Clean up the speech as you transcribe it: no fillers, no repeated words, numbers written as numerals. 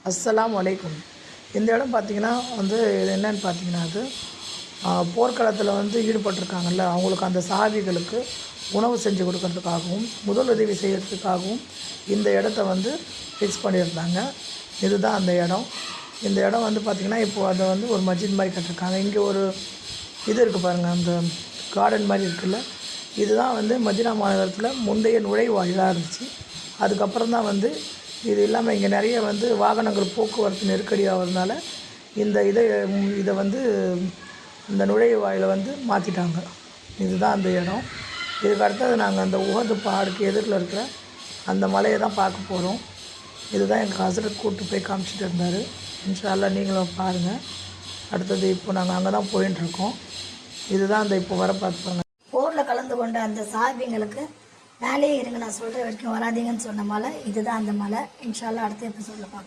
அஸ்ஸலாமு அலைக்கும். இந்த இடம் பார்த்திங்கன்னா வந்து இது என்னென்னு பார்த்தீங்கன்னா அது போர்க்களத்தில் வந்து ஈடுபட்டிருக்காங்கல்ல, அவங்களுக்கு அந்த சஹாபிகளுக்கு உணவு செஞ்சு கொடுக்கறதுக்காகவும் முதலுதவி செய்கிறதுக்காகவும் இந்த இடத்த வந்து ஃபிக்ஸ் பண்ணியிருந்தாங்க. இதுதான் அந்த இடம். இந்த இடம் வந்து பார்த்திங்கன்னா இப்போது அதை வந்து ஒரு மஸ்ஜித் மாதிரி கட்டிருக்காங்க. இங்கே ஒரு இது இருக்குது பாருங்கள், அந்த கார்டன் மாதிரி இருக்குல்ல, இதுதான் வந்து மதீனா மாநகரத்தில் முந்தைய நுழைவாயிலாக இருந்துச்சு. அதுக்கப்புறம் தான் வந்து இது இல்லாமல் இங்கே நிறைய வந்து வாகனங்கள் போக்குவரத்து நெருக்கடி ஆகிறதுனால இதை வந்து இந்த நுழைவாயிலை வந்து மாற்றிட்டாங்க. இதுதான் அந்த இடம். இதுக்கு அடுத்தது நாங்கள் அந்த உஹது பஹாடுக்கு எதிரில் இருக்கிற அந்த மலையை தான் பார்க்க போகிறோம். இதுதான் எங்கள் ஹஸ்ரத் கூப்பிட்டு போய் காமிச்சிட்டு இருந்தார். இன்ஷா அல்லாஹ் நீங்களும் பாருங்கள். அடுத்தது இப்போ நாங்கள் அங்கே தான் போயின்ட்டுருக்கோம். இதுதான் அந்த இப்போ வர பார்த்துப்பாங்க. போரில் கலந்து கொண்ட அந்த சாபிங்களுக்கு மேலேயே இருங்க, நான் சொல்கிற வரைக்கும் வராதிங்கன்னு சொன்ன மலை இதுதான் அந்த மலை. இன்ஷா அல்லாஹ் அடுத்த எபிசோடில் பார்க்கலாம்.